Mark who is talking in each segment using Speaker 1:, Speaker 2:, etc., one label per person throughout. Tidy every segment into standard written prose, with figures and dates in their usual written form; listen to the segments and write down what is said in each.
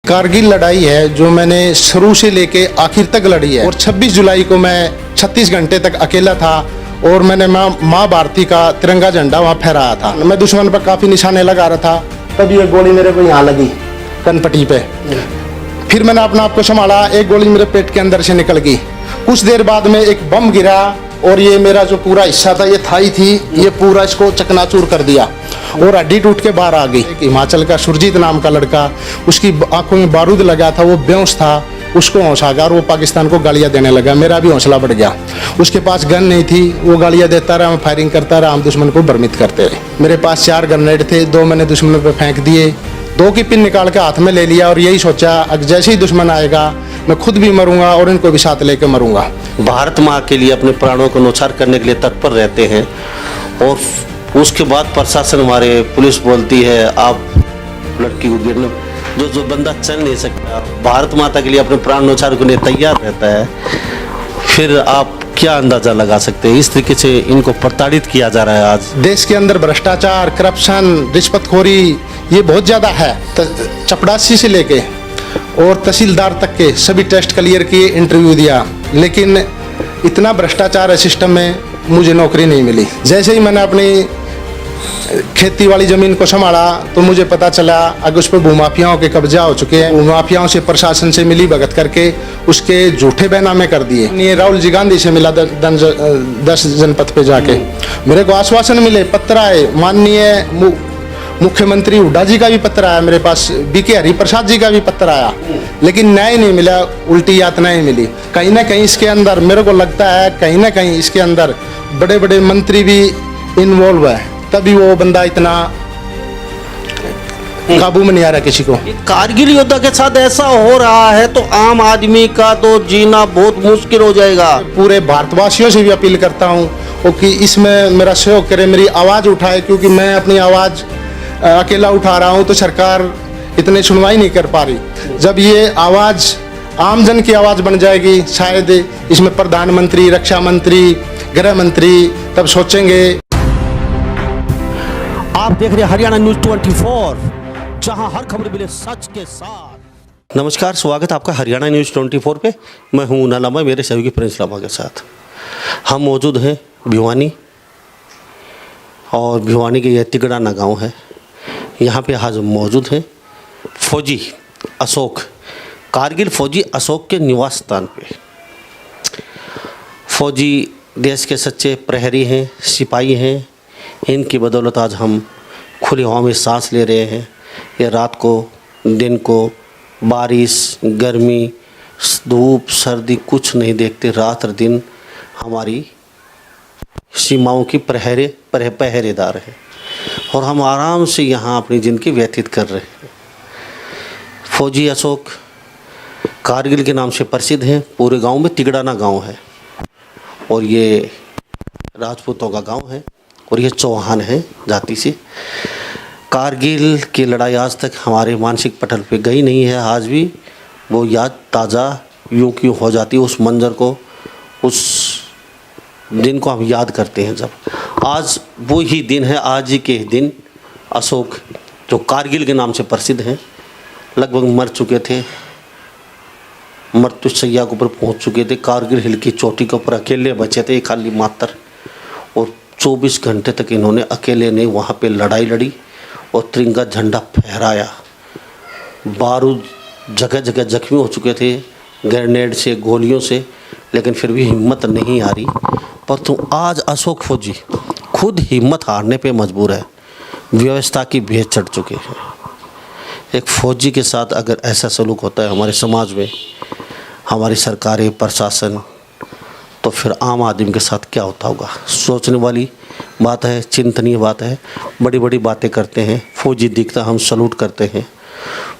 Speaker 1: कारगिल लड़ाई है जो मैंने शुरू से लेके आखिर तक लड़ी है। और 26 जुलाई को मैं 36 घंटे तक अकेला था और मैंने माँ भारती का तिरंगा झंडा वहाँ फहराया था। मैं दुश्मन पर काफ़ी निशाने लगा रहा था, तब ये गोली मेरे को यहाँ लगी कनपट्टी पे। फिर मैंने अपना आप को संभाला, एक गोली मेरे पेट के अंदर से निकल गई। कुछ देर बाद में एक बम गिरा और ये मेरा जो पूरा हिस्सा था, ये थाई थी, ये पूरा इसको चकनाचूर कर दिया और हड्डी टूट के बाहर आ गई। हिमाचल का सुरजीत नाम का लड़का, उसकी आंखों में बारूद लगा था, वो बेहोश था, उसको होश आ गया और वो पाकिस्तान को गालियां देने लगा। मेरा भी हौसला बढ़ गया। उसके पास गन नहीं थी, वो गालियां देता रहा, मैं फायरिंग करता रहा, हम दुश्मन को भ्रमित करते रहे। मेरे पास 4 ग्रेनेड थे, 2 मैंने दुश्मन पर फेंक दिए, 2 की पिन निकाल के हाथ में ले लिया और यही सोचा अब जैसे ही दुश्मन आएगा मैं खुद भी मरूंगा और इनको भी साथ लेकर मरूंगा।
Speaker 2: भारत माँ के लिए अपने प्राणों को न्यौछावर करने के लिए तत्पर रहते हैं और उसके बाद प्रशासन हमारे पुलिस बोलती है आप लड़की को गिरने, जो बंदा चल नहीं सकता भारत माता के लिए अपने प्राण न्यौछावर करने तैयार रहता है, फिर आप क्या अंदाजा लगा सकते हैं? इस तरीके से इनको प्रताड़ित किया जा रहा है। आज
Speaker 1: देश के अंदर भ्रष्टाचार, करप्शन, रिश्वतखोरी ये बहुत ज़्यादा है। चपड़ासी से लेके और तहसीलदार तक के सभी टेस्ट क्लियर किए, इंटरव्यू दिया, लेकिन इतना भ्रष्टाचार है सिस्टम में, मुझे नौकरी नहीं मिली। जैसे ही मैंने अपनी खेती वाली ज़मीन को संभाला तो मुझे पता चला अगर उस पर भूमाफियाओं के कब्जा हो चुके हैं। भूमाफियाओं से प्रशासन से मिली भगत करके उसके झूठे बैनामे कर दिए। ये राहुल जी गांधी से मिला 10 जनपद पे जाके, मेरे को आश्वासन मिले, पत्र आए, माननीय मुख्यमंत्री हुड्डा जी का भी पत्र आया मेरे पास, बीके हरिप्रसाद जी का भी पत्र आया, लेकिन न्याय नहीं मिला, उल्टी यातनाएं मिली। कहीं ना कहीं इसके अंदर मेरे को लगता है कहीं ना कहीं इसके अंदर बड़े बड़े मंत्री भी इन्वॉल्व है, तभी वो बंदा इतना काबू में नहीं आ रहा किसी को।
Speaker 2: कारगिल योद्धा के साथ ऐसा हो रहा है तो आम आदमी का तो जीना बहुत मुश्किल हो जाएगा।
Speaker 1: पूरे भारतवासियों से भी अपील करता हूँ कि इसमें मेरा सहयोग करे, मेरी आवाज़ उठाए, क्योंकि मैं अपनी आवाज़ अकेला उठा रहा हूँ तो सरकार इतने सुनवाई नहीं कर पा रही। जब ये आवाज़ आमजन की आवाज़ बन जाएगी, शायद इसमें प्रधानमंत्री, रक्षा मंत्री, गृह मंत्री तब सोचेंगे।
Speaker 2: आप देख रहे हैं हरियाणा न्यूज 24, जहां हर खबर मिले सच के साथ। नमस्कार, स्वागत है आपका हरियाणा न्यूज 24 पे। मैं हूं ऊना लामा, मेरे सहयोगी प्रिंस लामा के साथ हम मौजूद हैं भिवानी, और भिवानी के यह तिगड़ाना गांव है। यहाँ पे आज मौजूद हैं फौजी अशोक, कारगिल फौजी अशोक के निवास स्थान पे। फौजी देश के सच्चे प्रहरी हैं, सिपाही हैं। इनकी बदौलत आज हम खुली हवा में सांस ले रहे हैं। ये रात को, दिन को, बारिश, गर्मी, धूप, सर्दी कुछ नहीं देखते, रात और दिन हमारी सीमाओं की पहरेदार है और हम आराम से यहाँ अपनी ज़िंदगी व्यतीत कर रहे हैं। फौजी अशोक कारगिल के नाम से प्रसिद्ध हैं। पूरे गांव में तिगड़ाना गांव है और ये राजपूतों का गांव है और ये चौहान है जाति से। कारगिल की लड़ाई आज तक हमारे मानसिक पटल पे गई नहीं है। आज भी वो याद ताज़ा यूँ क्यों हो जाती है, उस मंज़र को, उस दिन को हम याद करते हैं। जब आज वो ही दिन है, आज ही के दिन अशोक जो कारगिल के नाम से प्रसिद्ध हैं, लगभग मर चुके थे, मृत्युशैया के ऊपर पहुंच चुके थे। कारगिल हिल की चोटी के ऊपर अकेले बचे थे, खाली मात्र, और 24 घंटे तक इन्होंने अकेले ने वहाँ पे लड़ाई लड़ी और तिरंगा झंडा फहराया। बारूद जगह जगह जख्मी हो चुके थे ग्रेनेड से, गोलियों से, लेकिन फिर भी हिम्मत नहीं हारी। परंतु आज अशोक फौजी खुद हिम्मत हारने पे मजबूर है। व्यवस्था की भेद चढ़ चुके हैं। एक फौजी के साथ अगर ऐसा सलूक होता है हमारे समाज में, हमारी सरकारें, प्रशासन, तो फिर आम आदमी के साथ क्या होता होगा? सोचने वाली बात है, चिंतनीय बात है। बड़ी बड़ी बातें करते हैं। फौजी दिखता हम सलूट करते हैं,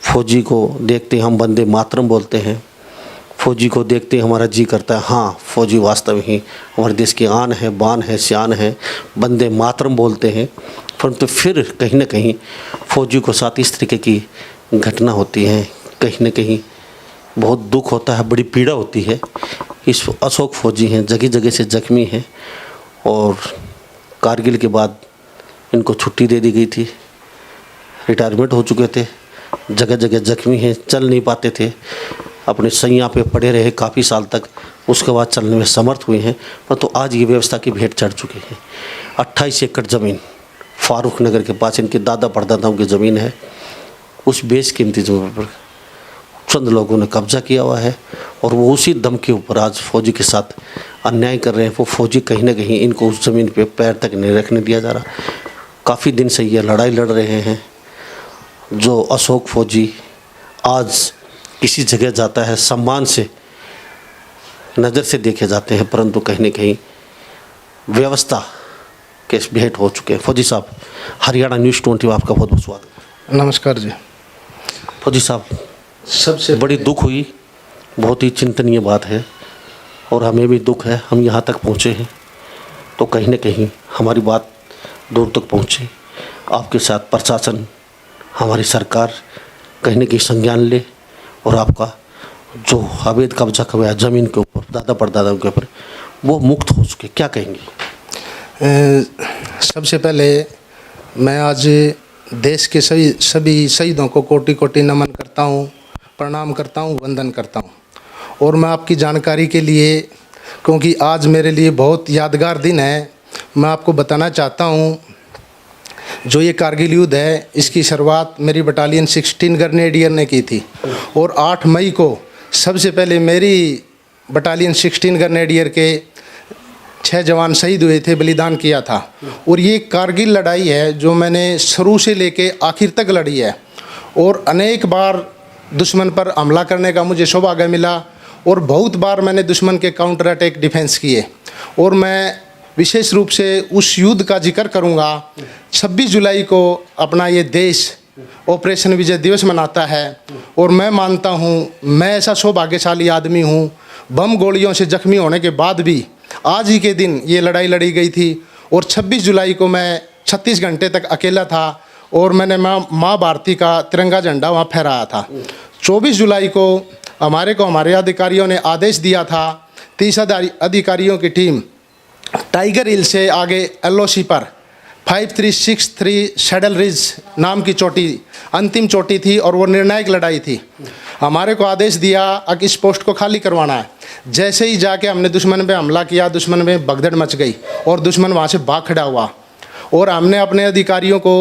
Speaker 2: फौजी को देखते हम वंदे मातरम बोलते हैं, फौजी को देखते हमारा जी करता है हाँ फौजी वास्तव ही हमारे देश की आन है, बान है, शान है, वंदे मातरम बोलते हैं। परंतु फिर कहीं ना कहीं फौजी को साथ इस तरीके की घटना होती है, कहीं ना कहीं बहुत दुख होता है, बड़ी पीड़ा होती है। इस अशोक फौजी हैं, जगह जगह से जख्मी हैं और कारगिल के बाद इनको छुट्टी दे दी गई थी, रिटायरमेंट हो चुके थे। जगह जगह जख्मी हैं, चल नहीं पाते थे, अपने सैया पे पड़े रहे काफ़ी साल तक, उसके बाद चलने में समर्थ हुए हैं। परंतु आज ये व्यवस्था की भेंट चढ़ चुके हैं। 28 एकड़ ज़मीन फारूक नगर के पास इनके दादा परदादाओं की ज़मीन है। उस बेशकीमती ज़मीन पर चंद लोगों ने कब्जा किया हुआ है और वो उसी दम के ऊपर आज फौजी के साथ अन्याय कर रहे हैं। वो फौजी कहीं ना कहीं इनको उस ज़मीन पे पैर तक नहीं रखने दिया जा रहा। काफ़ी दिन से ये लड़ाई लड़ रहे हैं। जो अशोक फौजी आज किसी जगह जाता है, सम्मान से नज़र से देखे जाते हैं, परंतु कहीं ना कहीं व्यवस्था के भेंट हो चुके हैं। फौजी साहब, हरियाणा न्यूज़ 20 में आपका बहुत बहुत स्वागत।
Speaker 1: नमस्कार जी।
Speaker 2: फौजी साहब,
Speaker 1: सबसे
Speaker 2: बड़ी दुख हुई, बहुत ही चिंतनीय बात है और हमें भी दुख है। हम यहाँ तक पहुँचे हैं तो कहीं ना कहीं हमारी बात दूर तक पहुँचे, आपके साथ प्रशासन, हमारी सरकार कहीं ना कहीं संज्ञान ले और आपका जो अवैध कब्जा करवाया ज़मीन के ऊपर, दादा परदादाओं के ऊपर, वो मुक्त हो चुके। क्या कहेंगे?
Speaker 1: सबसे पहले मैं आज देश के सभी शहीदों को कोटि कोटि नमन करता हूँ, प्रणाम करता हूँ, वंदन करता हूँ। और मैं आपकी जानकारी के लिए, क्योंकि आज मेरे लिए बहुत यादगार दिन है, मैं आपको बताना चाहता हूँ। जो ये कारगिल युद्ध है, इसकी शुरुआत मेरी बटालियन 16 ग्रेनेडियर ने की थी और 8 मई को सबसे पहले मेरी बटालियन 16 ग्रेनेडियर के 6 जवान शहीद हुए थे, बलिदान किया था। और ये कारगिल लड़ाई है जो मैंने शुरू से लेके आखिर तक लड़ी है और अनेक बार दुश्मन पर हमला करने का मुझे सौभाग्य मिला और बहुत बार मैंने दुश्मन के काउंटर अटैक डिफेंस किए। और मैं विशेष रूप से उस युद्ध का जिक्र करूंगा। 26 जुलाई को अपना ये देश ऑपरेशन विजय दिवस मनाता है और मैं मानता हूँ मैं ऐसा सौभाग्यशाली आदमी हूँ, बम गोलियों से जख्मी होने के बाद भी आज ही के दिन ये लड़ाई लड़ी गई थी। और 26 जुलाई को मैं 36 घंटे तक अकेला था और मैंने माँ भारती का तिरंगा झंडा वहाँ फहराया था। 24 जुलाई को हमारे अधिकारियों ने आदेश दिया था, 30 अधिकारियों की टीम टाइगर हिल से आगे LOC पर 5363 शेडल रिज नाम की चोटी अंतिम चोटी थी और वो निर्णायक लड़ाई थी। हमारे को आदेश दिया कि इस पोस्ट को खाली करवाना है। जैसे ही जाके हमने दुश्मन पे हमला किया, दुश्मन में भगदड़ मच गई और दुश्मन वहाँ से भाग खड़ा हुआ और हमने अपने अधिकारियों को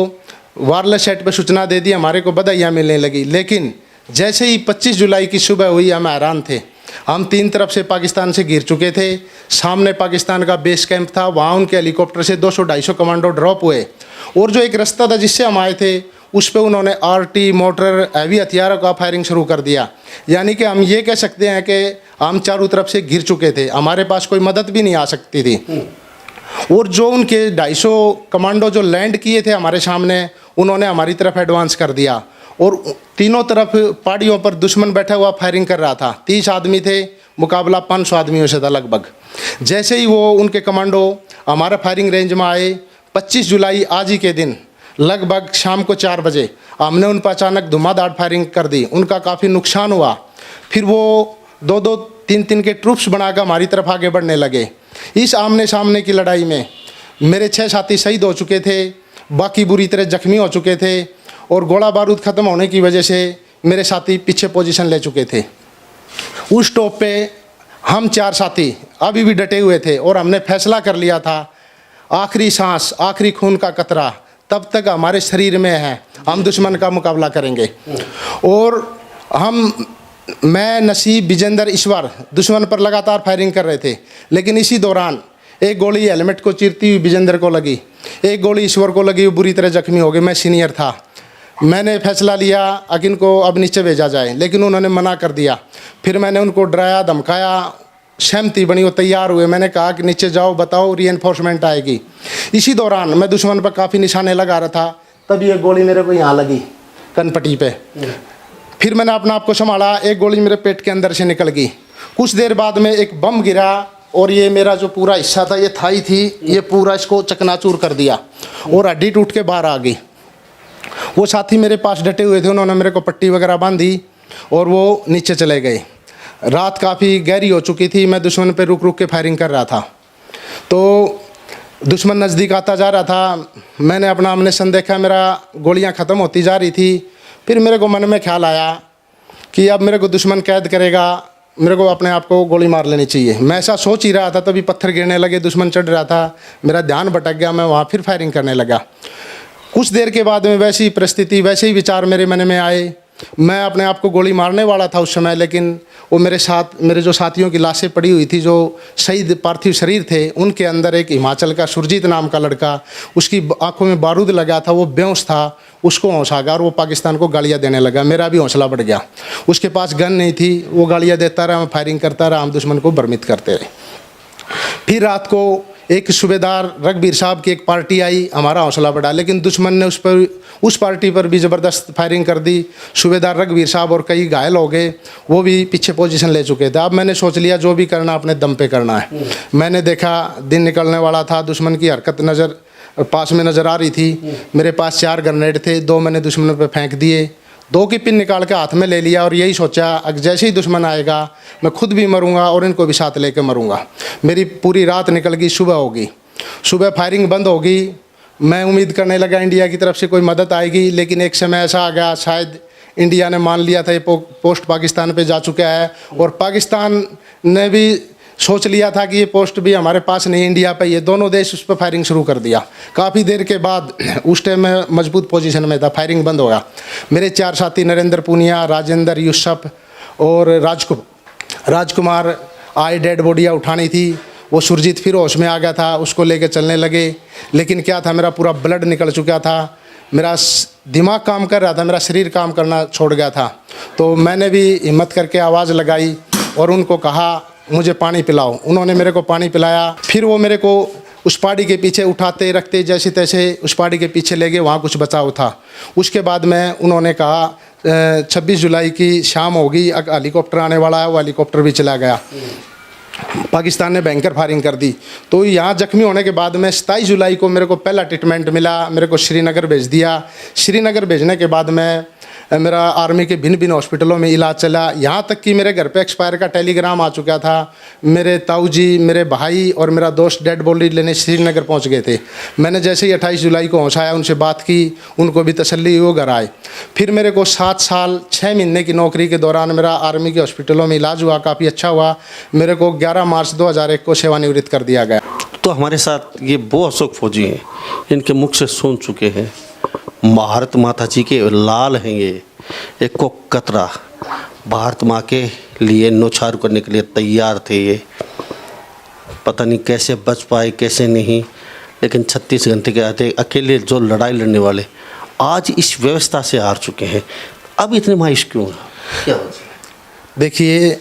Speaker 1: वायरलेस सेट पे सूचना दे दी, हमारे को बधाइयाँ मिलने लगी। लेकिन जैसे ही 25 जुलाई की सुबह हुई, हम हैरान थे। हम 3 तरफ से पाकिस्तान से घिर चुके थे। सामने पाकिस्तान का बेस कैंप था, वहाँ उनके हेलीकॉप्टर से 200-250 कमांडो ड्रॉप हुए और जो एक रास्ता था जिससे हम आए थे उस पे उन्होंने RT मोटर हैवी हथियारों का फायरिंग शुरू कर दिया। यानी कि हम ये कह सकते हैं कि हम चारों तरफ से घिर चुके थे, हमारे पास कोई मदद भी नहीं आ सकती थी। और जो उनके 250 कमांडो जो लैंड किए थे हमारे सामने, उन्होंने हमारी तरफ एडवांस कर दिया और तीनों तरफ पहाड़ियों पर दुश्मन बैठा हुआ फायरिंग कर रहा था। 30 आदमी थे, मुकाबला 500 आदमियों से था लगभग। जैसे ही वो उनके कमांडो हमारा फायरिंग रेंज में आए, 25 जुलाई आज ही के दिन लगभग शाम को 4 बजे हमने उन पर अचानक धुआंधार फायरिंग कर दी। उनका काफ़ी नुकसान हुआ। फिर वो 2-2, 3-3 के ट्रूप्स बनाकर हमारी तरफ आगे बढ़ने लगे। इस आमने सामने की लड़ाई में मेरे 6 साथी शहीद हो चुके थे, बाकी बुरी तरह जख्मी हो चुके थे और गोला बारूद ख़त्म होने की वजह से मेरे साथी पीछे पोजीशन ले चुके थे। उस टॉप पे हम 4 साथी अभी भी डटे हुए थे और हमने फैसला कर लिया था, आखिरी सांस, आखिरी खून का कतरा तब तक हमारे शरीर में है, हम दुश्मन का मुकाबला करेंगे। और मैं, नसीब, विजेंद्र, ईश्वर दुश्मन पर लगातार फायरिंग कर रहे थे। लेकिन इसी दौरान एक गोली हेलमेट को चीरती हुई विजेंद्र को लगी, एक गोली ईश्वर को लगी, वो बुरी तरह जख्मी हो गए। मैं सीनियर था, मैंने फैसला लिया कि इनको अब नीचे भेजा जाए, लेकिन उन्होंने मना कर दिया। फिर मैंने उनको डराया, धमकाया, सहमति बनी, वो तैयार हुए। मैंने कहा कि नीचे जाओ, बताओ, रीएनफोर्समेंट आएगी। इसी दौरान मैं दुश्मन पर काफ़ी निशाने लगा रहा था, तब ये गोली मेरे को यहाँ लगी कनपट्टी पे। फिर मैंने अपना आप को संभाला, एक गोली मेरे पेट के अंदर से निकल गई। कुछ देर बाद में एक बम गिरा और ये मेरा जो पूरा हिस्सा था, ये थाई थी, ये पूरा इसको चकनाचूर कर दिया और हड्डी टूट के बाहर आ गई। वो साथी मेरे पास डटे हुए थे, उन्होंने मेरे को पट्टी वगैरह बांधी और वो नीचे चले गए। रात काफ़ी गहरी हो चुकी थी, मैं दुश्मन पे रुक रुक के फायरिंग कर रहा था। तो दुश्मन नज़दीक आता जा रहा था, मैंने अपना आमने सन देखा, मेरा गोलियां ख़त्म होती जा रही थी। फिर मेरे को मन में ख्याल आया कि अब मेरे को दुश्मन कैद करेगा, मेरे को अपने आप को गोली मार लेनी चाहिए। मैं ऐसा सोच ही रहा था, तभी पत्थर गिरने लगे, दुश्मन चढ़ रहा था, मेरा ध्यान भटक गया, मैं वहाँ फिर फायरिंग करने लगा। कुछ देर के बाद में वैसी परिस्थिति, वैसे ही विचार मेरे मन में आए। मैं अपने आप को गोली मारने वाला था उस समय, लेकिन वो मेरे जो साथियों की लाशें पड़ी हुई थी, जो शहीद पार्थिव शरीर थे, उनके अंदर एक हिमाचल का सुरजीत नाम का लड़का, उसकी आंखों में बारूद लगा था, वो बेहोश था, उसको होश आ गया और वो पाकिस्तान को गालियाँ देने लगा। मेरा भी हौसला बढ़ गया। उसके पास गन नहीं थी, वो गालियाँ देता रहा, मैं फायरिंग करता रहा, हम दुश्मन को भ्रमित करते रहे। फिर रात को एक सूबेदार रघबीर साहब की एक पार्टी आई, हमारा हौसला बढ़ा, लेकिन दुश्मन ने उस पार्टी पर भी ज़बरदस्त फायरिंग कर दी। सूबेदार रघबीर साहब और कई घायल हो गए, वो भी पीछे पोजीशन ले चुके थे। अब मैंने सोच लिया जो भी करना अपने दम पे करना है। मैंने देखा दिन निकलने वाला था, दुश्मन की हरकत पास में नज़र आ रही थी। मेरे पास 4 ग्रेनेड थे, 2 मैंने दुश्मन पे फेंक दिए, 2 की पिन निकाल के हाथ में ले लिया और यही सोचा अगर जैसे ही दुश्मन आएगा मैं खुद भी मरूंगा और इनको भी साथ लेकर मरूंगा। मेरी पूरी रात निकल गई, सुबह होगी, सुबह फायरिंग बंद होगी। मैं उम्मीद करने लगा इंडिया की तरफ से कोई मदद आएगी, लेकिन एक समय ऐसा आ गया, शायद इंडिया ने मान लिया था ये पोस्ट पाकिस्तान पे जा चुका है, और पाकिस्तान ने भी सोच लिया था कि ये पोस्ट भी हमारे पास नहीं, इंडिया पे, ये दोनों देश उस पर फायरिंग शुरू कर दिया। काफ़ी देर के बाद उस टाइम मैं मजबूत पोजीशन में था, फायरिंग बंद हो गया। मेरे 4 साथी नरेंद्र पूनिया, राजेंद्र, यूसुफ और राजकुमार आए, डेड बॉडियाँ उठानी थी। वो सुरजीत फिर होश में आ गया था, उसको लेके चलने लगे, लेकिन क्या था, मेरा पूरा ब्लड निकल चुका था, मेरा दिमाग काम कर रहा था, मेरा शरीर काम करना छोड़ गया था। तो मैंने भी हिम्मत करके आवाज़ लगाई और उनको कहा मुझे पानी पिलाओ। उन्होंने मेरे को पानी पिलाया। फिर वो मेरे को उस पहाड़ी के पीछे उठाते रखते जैसे तैसे उस पहाड़ी के पीछे ले गए, वहाँ कुछ बचाव था। उसके बाद में उन्होंने कहा 26 जुलाई की शाम होगी, हेलीकॉप्टर आने वाला है, वो हेलीकॉप्टर भी चला गया। पाकिस्तान ने भयंकर फायरिंग कर दी। तो यहाँ जख्मी होने के बाद में 27 जुलाई को मेरे को पहला ट्रीटमेंट मिला, मेरे को श्रीनगर भेज दिया। श्रीनगर भेजने के बाद में मेरा आर्मी के भिन्न भिन्न हॉस्पिटलों में इलाज चला, यहाँ तक कि मेरे घर पे एक्सपायर का टेलीग्राम आ चुका था। मेरे ताऊ जी, मेरे भाई और मेरा दोस्त डेड बॉडी लेने श्रीनगर पहुँच गए थे। मैंने जैसे ही 28 जुलाई को पहुँचाया, उनसे बात की, उनको भी तसल्ली हुई, वो घर आए। फिर मेरे को 7 साल 6 महीने की नौकरी के दौरान मेरा आर्मी के हॉस्पिटलों में इलाज हुआ, काफ़ी अच्छा हुआ। मेरे को 11 मार्च 2001 को सेवानिवृत्त कर दिया गया।
Speaker 2: तो हमारे साथ ये वो अशोक फौजी हैं, इनके मुख से सुन चुके हैं, भारत माता जी के लाल हैं ये, एक को कतरा भारत माँ के लिए नौछार करने के लिए तैयार थे। ये पता नहीं कैसे बच पाए, कैसे नहीं, लेकिन 36 घंटे के आते अकेले जो लड़ाई लड़ने वाले आज इस व्यवस्था से हार चुके हैं। अब इतने मायूस क्यों हैं? क्या वजह?
Speaker 1: देखिए,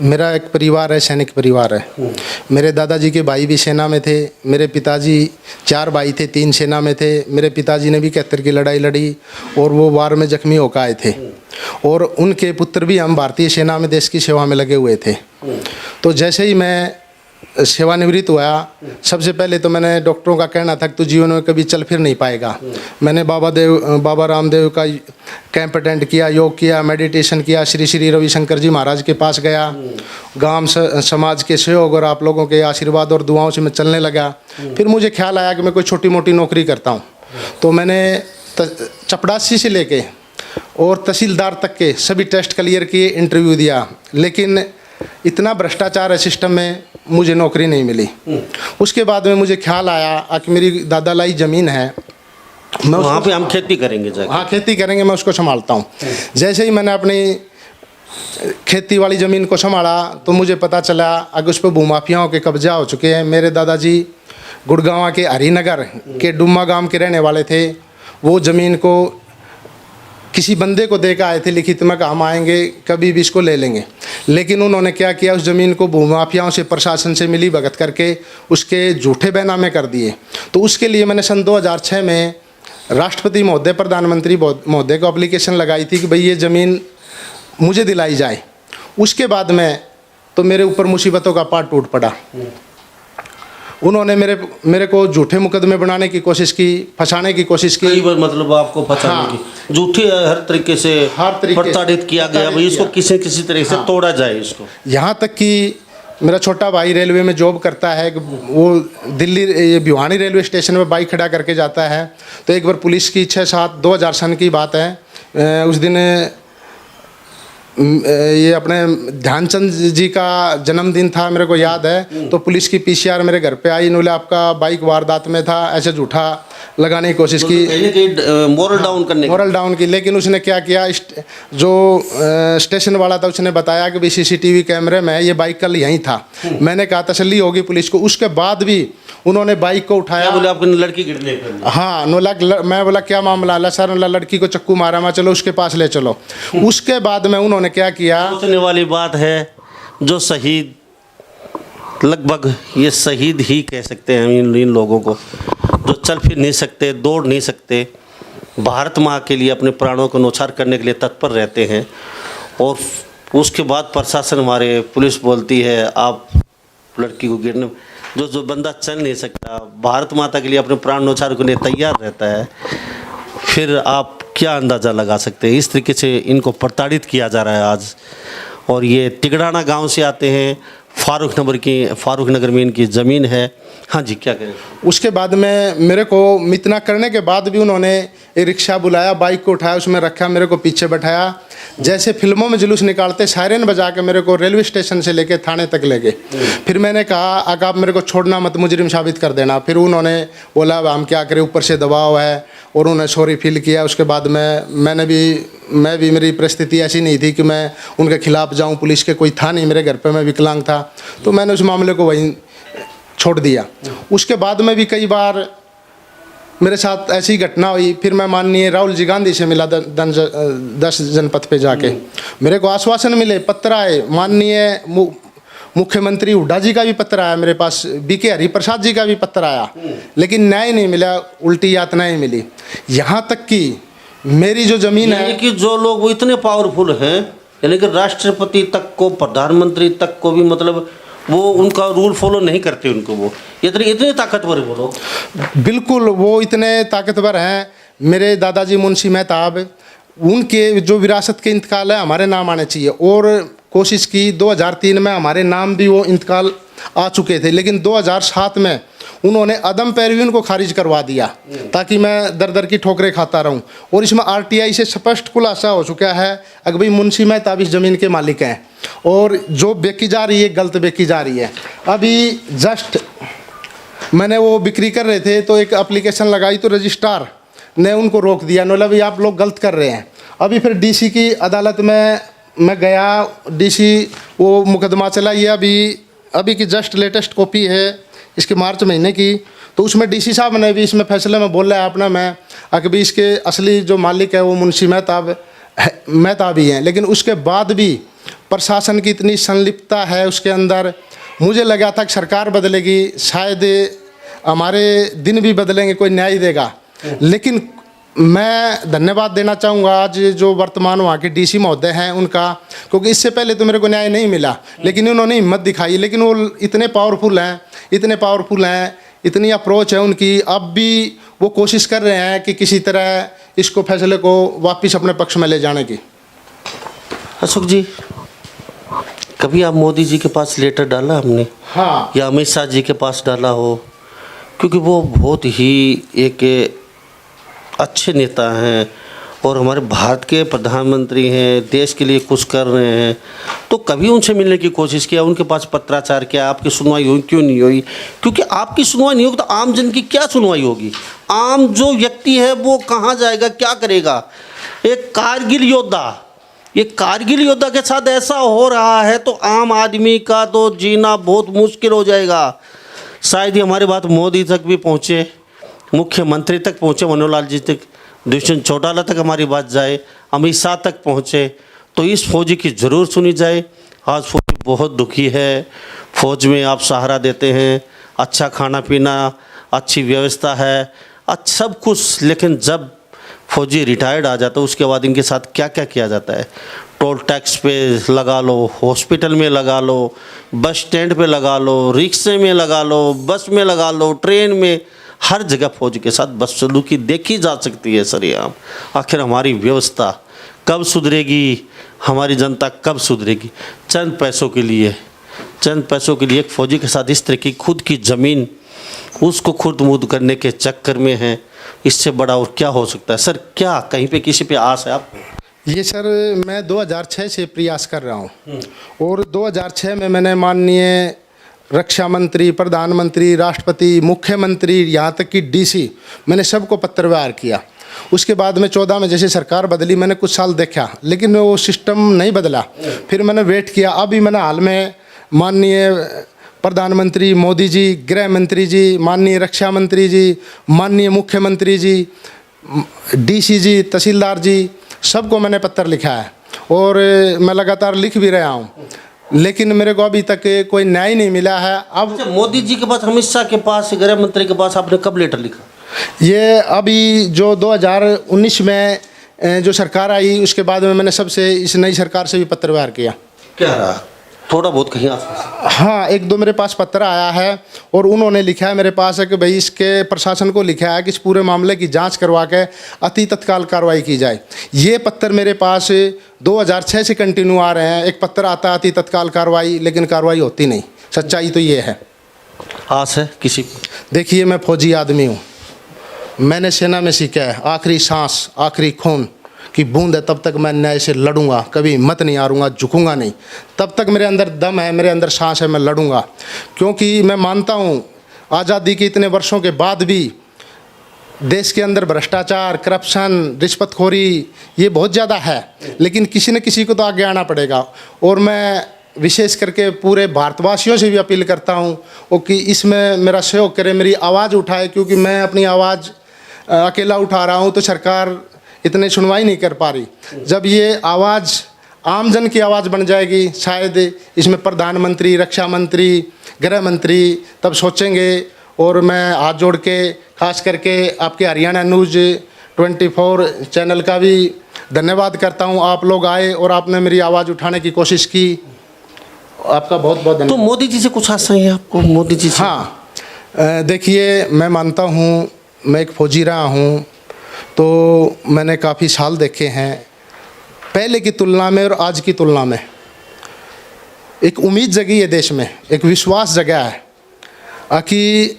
Speaker 1: मेरा एक परिवार है, सैनिक परिवार है। मेरे दादाजी के भाई भी सेना में थे, मेरे पिताजी 4 भाई थे, 3 सेना में थे। मेरे पिताजी ने भी 71 की लड़ाई लड़ी और वो वार में जख्मी होकर आए थे, और उनके पुत्र भी हम भारतीय सेना में देश की सेवा में लगे हुए थे। तो जैसे ही मैं सेवानिवृत्त हुआ, सबसे पहले तो मैंने डॉक्टरों का कहना था कि तू जीवन में कभी चल फिर नहीं पाएगा। मैंने बाबा रामदेव का कैंप अटेंड किया, योग किया, मेडिटेशन किया, श्री श्री रविशंकर जी महाराज के पास गया। गांव समाज के सहयोग और आप लोगों के आशीर्वाद और दुआओं से मैं चलने लगा। फिर मुझे ख्याल आया कि मैं कोई छोटी मोटी नौकरी करता हूँ। तो मैंने चपड़ासी से लेके और तहसीलदार तक के सभी टेस्ट क्लियर किए, इंटरव्यू दिया, लेकिन इतना भ्रष्टाचार है सिस्टम में, मुझे नौकरी नहीं मिली। उसके बाद में मुझे ख्याल आया कि मेरी दादा लाई ज़मीन है, मैं
Speaker 2: वहाँ पे हम खेती करेंगे जाके।
Speaker 1: हाँ, खेती करेंगे, मैं उसको संभालता हूँ। जैसे ही मैंने अपनी खेती वाली ज़मीन को संभाला तो मुझे पता चला अगर उस पर भूमाफियाओं के कब्जा हो चुके हैं। मेरे दादाजी गुड़गांव के हरिनगर के डुम्मा गांव के रहने वाले थे। वो ज़मीन को किसी बंदे को दे के आए थे लिखित में कि हम आएंगे कभी भी इसको ले लेंगे, लेकिन उन्होंने क्या किया, उस ज़मीन को भूमाफियाओं से, प्रशासन से मिली भगत करके उसके झूठे बैनामे कर दिए। तो उसके लिए मैंने सन 2006 में राष्ट्रपति महोदय, प्रधानमंत्री महोदय को एप्लीकेशन लगाई थी कि भाई ये ज़मीन मुझे दिलाई जाए। उसके बाद में तो मेरे ऊपर मुसीबतों का पाट टूट पड़ा। उन्होंने मेरे को झूठे मुकदमे बनाने की कोशिश की, फंसाने की कोशिश की।
Speaker 2: कई बार मतलब आपको फंसाने की, झूठे हर तरीके से प्रताड़ित किया गया, भाई इसको किसी तरीके से तोड़ा जाए इसको।
Speaker 1: यहाँ तक कि मेरा छोटा भाई रेलवे में जॉब करता है, वो दिल्ली भिवानी रेलवे स्टेशन में बाइक खड़ा करके जाता है। तो एक बार पुलिस की 6-7 2000 सन की बात है, उस दिन ये अपने ध्यानचंद जी का जन्मदिन था, मेरे को याद है। तो पुलिस की पीसीआर मेरे घर पे आई, इन्होंने आपका बाइक वारदात में था, ऐसे झूठा लगाने की कोशिश की, मोरल डाउन की। लेकिन उसने क्या किया, जो स्टेशन वाला था उसने बताया कि भाई सीसीटीवी कैमरे में ये बाइक कल यहीं था। मैंने कहा तसल्ली होगी पुलिस को। उसके बाद भी उन्होंने बाइक को उठाया।
Speaker 2: बोले आपकी लड़की गिरने पर?
Speaker 1: हाँ, मैं बोला क्या मामला है? सर लड़की को चक्कू मारा, मैं चलो उसके पास ले चलो। उसके बाद में उन्होंने क्या किया,
Speaker 2: सोचने वाली बात है, जो शहीद, लगभग ये शहीद ही कह सकते हैं इन लोगों को, जो चल फिर नहीं सकते, दौड़ नहीं सकते, भारत माँ के लिए अपने प्राणों को न्यौछावर करने के लिए तत्पर रहते हैं। और उसके बाद प्रशासन, हमारे पुलिस बोलती है आप लड़की को गिरने, जो बंदा चल नहीं सकता, भारत माता के लिए अपने प्राण न्यौछावर करने तैयार रहता है, फिर आप क्या अंदाज़ा लगा सकते हैं। इस तरीके से इनको प्रताड़ित किया जा रहा है आज। और ये तिगड़ाना गांव से आते हैं, फारूक नगर में इनकी ज़मीन है। हाँ जी, क्या करें।
Speaker 1: उसके बाद में मेरे को इतना करने के बाद भी उन्होंने एक रिक्शा बुलाया, बाइक को उठाया, उसमें रखा, मेरे को पीछे बैठाया, जैसे फिल्मों में जुलूस निकालते सायरन बजा के मेरे को रेलवे स्टेशन से लेके थाने तक ले गए। फिर मैंने कहा अगर आप मेरे को छोड़ना मत, मुजरिम साबित कर देना। फिर उन्होंने बोला हम क्या करें, ऊपर से दबाव है, और उन्होंने सॉरी फील किया। उसके बाद मैं भी मेरी परिस्थिति ऐसी नहीं थी कि मैं उनके खिलाफ जाऊं, पुलिस के कोई था नहीं मेरे घर पे, मैं विकलांग था, तो मैंने उस मामले को वहीं छोड़ दिया। उसके बाद में भी कई बार मेरे साथ ऐसी घटना हुई। फिर मैं माननीय राहुल जी गांधी से मिला 10 जनपद पे जाके, मेरे को आश्वासन मिले, पत्र आए, माननीय मुख्यमंत्री हुड्डा जी का भी पत्र आया मेरे पास, बीके हरिप्रसाद जी का भी पत्र आया, लेकिन न्याय नहीं मिला, उल्टी यातनाएं मिली। यहाँ तक कि मेरी जो ज़मीन है,
Speaker 2: कि जो लोग वो इतने पावरफुल हैं, यानी कि राष्ट्रपति तक को, प्रधानमंत्री तक को भी, मतलब वो उनका रूल फॉलो नहीं करते, उनको वो इतने ताकतवर है वो लोग।
Speaker 1: बिल्कुल, वो इतने ताकतवर हैं। मेरे दादाजी मुंशी मेहताब, उनके जो विरासत के इंतकाल है हमारे नाम आने चाहिए, और कोशिश की 2003 में हमारे नाम भी वो इंतकाल आ चुके थे, लेकिन 2007 में उन्होंने अदम पैरवी उनको खारिज करवा दिया ताकि मैं दर दर की ठोकरें खाता रहूं। और इसमें आरटीआई से स्पष्ट खुलासा हो चुका है कि भाई मुंशी मेहताब इस ज़मीन के मालिक हैं, और जो बेची जा रही है गलत बेची जा रही है। अभी जस्ट मैंने वो बिक्री कर रहे थे तो एक एप्लीकेशन लगाई, तो रजिस्ट्रार ने उनको रोक दिया, बोला भाई आप लोग गलत कर रहे हैं। अभी फिर डीसी की अदालत में मैं गया, डीसी वो मुकदमा चला, ये अभी की जस्ट लेटेस्ट कॉपी है इसके मार्च महीने की। तो उसमें डीसी साहब ने भी इसमें फैसले में बोला है अपना मैं अभी इसके असली जो मालिक है वो मुंशी मेहताब ही हैं। लेकिन उसके बाद भी प्रशासन की इतनी संलिप्तता है उसके अंदर, मुझे लगा था कि सरकार बदलेगी, शायद हमारे दिन भी बदलेंगे, कोई न्याय देगा। लेकिन मैं धन्यवाद देना चाहूँगा आज जो वर्तमान वहाँ के डीसी महोदय हैं उनका, क्योंकि इससे पहले तो मेरे को न्याय नहीं मिला, लेकिन उन्होंने हिम्मत दिखाई। लेकिन वो इतने पावरफुल हैं, इतनी अप्रोच है उनकी, अब भी वो कोशिश कर रहे हैं कि किसी तरह इसको फैसले को वापस अपने पक्ष में ले जाने की।
Speaker 2: अशोक जी, कभी आप मोदी जी के पास लेटर डाला हमने?
Speaker 1: हाँ,
Speaker 2: या अमित शाह जी के पास डाला हो? क्योंकि वो बहुत ही एक अच्छे नेता हैं और हमारे भारत के प्रधानमंत्री हैं, देश के लिए कुछ कर रहे हैं, तो कभी उनसे मिलने की कोशिश किया, उनके पास पत्राचार किया, आपकी सुनवाई हुई क्यों नहीं हुई? क्योंकि आपकी सुनवाई नहीं होगी तो आम जन की क्या सुनवाई होगी? आम जो व्यक्ति है वो कहाँ जाएगा, क्या करेगा? एक कारगिल योद्धा, ये कारगिल योद्धा के साथ ऐसा हो रहा है तो आम आदमी का तो जीना बहुत मुश्किल हो जाएगा। शायद ही हमारी बात मोदी तक भी पहुँचे, मुख्यमंत्री तक पहुँचे, मनोहर लाल जी तक, दुष्यंत चौटाला तक हमारी बात जाए, अमित शाह तक पहुँचे, तो इस फौजी की ज़रूर सुनी जाए। आज फौजी बहुत दुखी है, फौज में आप सहारा देते हैं, अच्छा खाना पीना, अच्छी व्यवस्था है, अच्छा सब कुछ, लेकिन जब फौजी रिटायर्ड आ जाता है उसके बाद इनके साथ क्या क्या किया जाता है? टोल टैक्स पे लगा लो, हॉस्पिटल में लगा लो, बस स्टैंड पे लगा लो, रिक्शे में लगा लो, बस में लगा लो, ट्रेन में, हर जगह फौज के साथ बदसलूकी देखी जा सकती है सरेआम। आखिर हमारी व्यवस्था कब सुधरेगी, हमारी जनता कब सुधरेगी? चंद पैसों के लिए एक फौजी के साथ इस तरह की खुद की ज़मीन उसको खुर्द-मुर्द करने के चक्कर में है, इससे बड़ा और क्या हो सकता है सर? क्या कहीं पे किसी पे आस है आपको?
Speaker 1: ये सर मैं 2006 से प्रयास कर रहा हूँ और 2006 में मैंने माननीय रक्षा मंत्री, प्रधानमंत्री, राष्ट्रपति, मुख्यमंत्री, यहाँ तक कि डीसी, मैंने सबको पत्र व्यवहार किया। उसके बाद में 14 में जैसे सरकार बदली, मैंने कुछ साल देखा लेकिन वो सिस्टम नहीं बदला। फिर मैंने वेट किया। अभी मैंने हाल में माननीय प्रधानमंत्री मोदी जी, गृह मंत्री जी, माननीय रक्षा मंत्री जी, माननीय मुख्यमंत्री जी, डीसी जी, तहसीलदार जी, सबको मैंने पत्र लिखा है और मैं लगातार लिख भी रहा हूँ, लेकिन मेरे को अभी तक कोई न्याय नहीं मिला है। अब
Speaker 2: अच्छा, मोदी जी के पास, अमित शाह के पास, गृह मंत्री के पास आपने कब लेटर लिखा?
Speaker 1: ये अभी जो 2019 में जो सरकार आई उसके बाद में मैंने सबसे, इस नई सरकार से भी पत्र व्यवहार किया।
Speaker 2: क्या रहा? थोड़ा बहुत कहीं आसपास?
Speaker 1: हाँ, एक दो मेरे पास पत्र आया है और उन्होंने लिखा है मेरे पास है कि भाई इसके प्रशासन को लिखा है कि इस पूरे मामले की जांच करवा के अति तत्काल कार्रवाई की जाए। ये पत्र मेरे पास 2006 से कंटिन्यू आ रहे हैं। एक पत्र आता है अति तत्काल कार्रवाई, लेकिन कार्रवाई होती नहीं। सच्चाई तो ये है।
Speaker 2: आस है किसी?
Speaker 1: देखिए, मैं फौजी आदमी हूँ, मैंने सेना में सीखा है आखिरी सांस, आखिरी खून की बूंद है, तब तक मैं न्याय से लड़ूंगा, कभी हिम्मत नहीं हारूंगा, झुकूंगा नहीं। तब तक मेरे अंदर दम है, मेरे अंदर सांस है, मैं लड़ूंगा। क्योंकि मैं मानता हूँ आज़ादी के इतने वर्षों के बाद भी देश के अंदर भ्रष्टाचार, करप्शन, रिश्वतखोरी ये बहुत ज़्यादा है, लेकिन किसी न किसी को तो आगे आना पड़ेगा। और मैं विशेष करके पूरे भारतवासियों से भी अपील करता हूँ वो कि इसमें मेरा सहयोग करें, मेरी आवाज़ उठाए, क्योंकि मैं अपनी आवाज़ अकेला उठा रहा हूँ तो सरकार इतनी सुनवाई नहीं कर पा रही। जब ये आवाज़ आमजन की आवाज़ बन जाएगी, शायद इसमें प्रधानमंत्री, रक्षा मंत्री, गृह मंत्री तब सोचेंगे। और मैं हाथ जोड़ के खास करके आपके हरियाणा न्यूज़ 24 चैनल का भी धन्यवाद करता हूँ। आप लोग आए और आपने मेरी आवाज़ उठाने की कोशिश की, आपका बहुत बहुत धन्यवाद।
Speaker 2: तो मोदी जी से कुछ आशा है आपको? मोदी जी से?
Speaker 1: हाँ, देखिए, मैं मानता हूँ, मैं एक फौजी रहा हूँ तो मैंने काफ़ी साल देखे हैं। पहले की तुलना में और आज की तुलना में एक उम्मीद जगी है देश में, एक विश्वास जगा है कि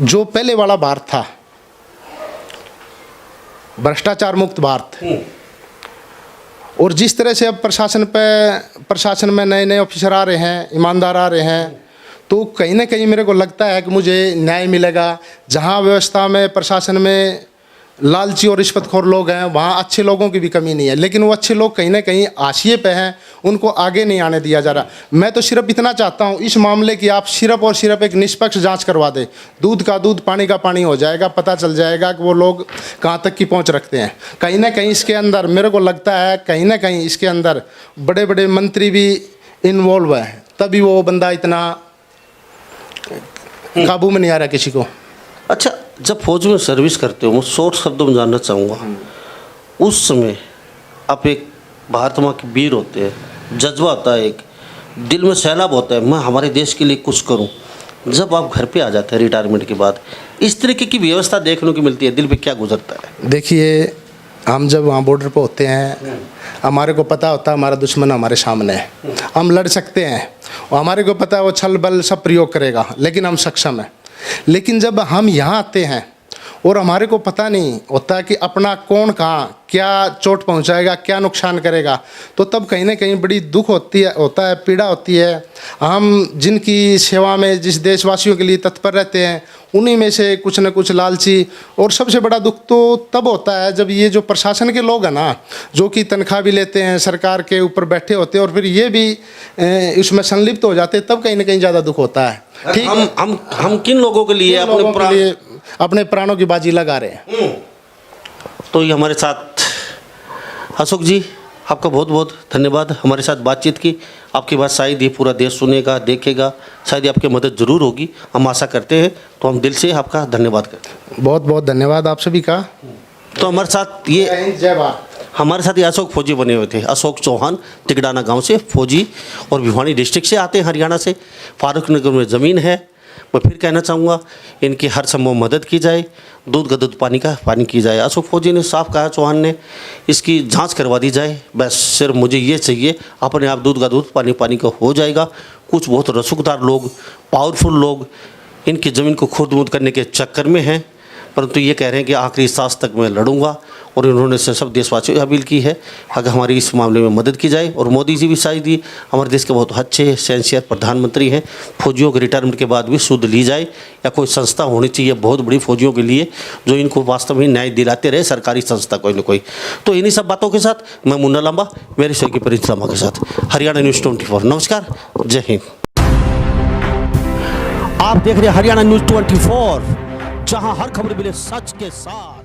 Speaker 1: जो पहले वाला भारत था, भ्रष्टाचार मुक्त भारत, और जिस तरह से अब प्रशासन में नए नए ऑफिसर आ रहे हैं, ईमानदार आ रहे हैं, तो कहीं ना कहीं मेरे को लगता है कि मुझे न्याय मिलेगा। जहाँ व्यवस्था में, प्रशासन में लालची और रिश्वतखोर लोग हैं, वहाँ अच्छे लोगों की भी कमी नहीं है, लेकिन वो अच्छे लोग कहीं ना कहीं हाशिए पे हैं, उनको आगे नहीं आने दिया जा रहा। मैं तो सिर्फ इतना चाहता हूँ इस मामले की आप सिर्फ और सिर्फ एक निष्पक्ष जांच करवा दें। दूध का दूध, पानी का पानी हो जाएगा, पता चल जाएगा कि वो लोग कहाँ तक की पहुँच रखते हैं। कहीं ना कहीं इसके अंदर मेरे को लगता है, कहीं ना कहीं इसके अंदर बड़े बड़े मंत्री भी इन्वॉल्व हैं, तभी वो बंदा इतना काबू में नहीं आ रहा किसी को।
Speaker 2: अच्छा, जब फौज में सर्विस करते हो, मैं शॉर्ट शब्दों में जानना चाहूँगा, उस समय आप एक भारत माँ के वीर होते हैं, जज्बा होता है, एक दिल में सैलाब होता है, मैं हमारे देश के लिए कुछ करूँ। जब आप घर पे आ जाते हैं रिटायरमेंट के बाद, इस तरीके की व्यवस्था देखने को मिलती है, दिल पे क्या गुजरता है?
Speaker 1: देखिए, हम जब वहाँ बॉर्डर पे होते हैं, हमारे को पता होता है हमारा दुश्मन हमारे सामने है, हम लड़ सकते हैं, और हमारे को पता है वो छल बल सब प्रयोग करेगा, लेकिन हम सक्षम हैं। लेकिन जब हम यहाँ आते हैं और हमारे को पता नहीं होता कि अपना कौन कहाँ क्या चोट पहुँचाएगा, क्या नुकसान करेगा, तो तब कहीं ना कहीं बड़ी दुख होता है, पीड़ा होती है। हम जिनकी सेवा में, जिस देशवासियों के लिए तत्पर रहते हैं, उन्हीं में से कुछ न कुछ लालची। और सबसे बड़ा दुख तो तब होता है जब ये जो प्रशासन के लोग हैं ना, जो कि तनख्वाह भी लेते हैं, सरकार के ऊपर बैठे होते हैं, और फिर ये भी इसमें संलिप्त हो जाते हैं, तब कहीं ना कहीं ज़्यादा दुख होता है। ठीक,
Speaker 2: हम किन लोगों के लिए
Speaker 1: अपने प्राणों की बाजी लगा रहे हैं।
Speaker 2: तो ये हमारे साथ अशोक जी, आपका बहुत बहुत धन्यवाद, हमारे साथ बातचीत की। आपकी बात शायद ये पूरा देश सुनेगा, देखेगा, शायद आपकी मदद ज़रूर होगी, हम आशा करते हैं। तो हम दिल से आपका धन्यवाद करते हैं।
Speaker 1: बहुत बहुत धन्यवाद आप सभी का।
Speaker 2: तो हमारे साथ ये
Speaker 1: जय भारत।
Speaker 2: हमारे साथ ये अशोक फौजी बने हुए थे, अशोक चौहान, तिगडाना गांव से फौजी, और भिवानी डिस्ट्रिक्ट से आते हैं, हरियाणा से। फारूक नगर में ज़मीन है। मैं फिर कहना चाहूँगा, इनकी हर संभव मदद की जाए, दूध का दूध, पानी का पानी की जाए। अशोक फौजी ने साफ कहा, चौहान ने, इसकी जांच करवा दी जाए। बस सिर्फ मुझे ये चाहिए, अपने आप दूध का दूध, पानी पानी का हो जाएगा। कुछ बहुत रसूखदार लोग, पावरफुल लोग इनकी ज़मीन को खुर्द-बुर्द करने के चक्कर में हैं। परंतु ये कह रहे हैं कि आखिरी सांस तक मैं लड़ूंगा। और इन्होंने सब देशवासियों से अपील की है अगर हमारी इस मामले में मदद की जाए। और मोदी जी भी शायद ही हमारे देश के बहुत अच्छे सिंसियर प्रधानमंत्री हैं। फौजियों के रिटायरमेंट के बाद भी सुध ली जाए या कोई संस्था होनी चाहिए बहुत बड़ी फौजियों के लिए जो इनको वास्तव में न्याय दिलाते रहे, सरकारी संस्था कोई ना कोई। तो इन्हीं सब बातों के साथ मैं मुन्ना लांबा मेरे शहर की प्रिंस लांबा के साथ हरियाणा न्यूज़ 24। नमस्कार, जय हिंद। आप देख रहे हैं हरियाणा न्यूज़ 24, जहां हर खबर मिले सच के साथ।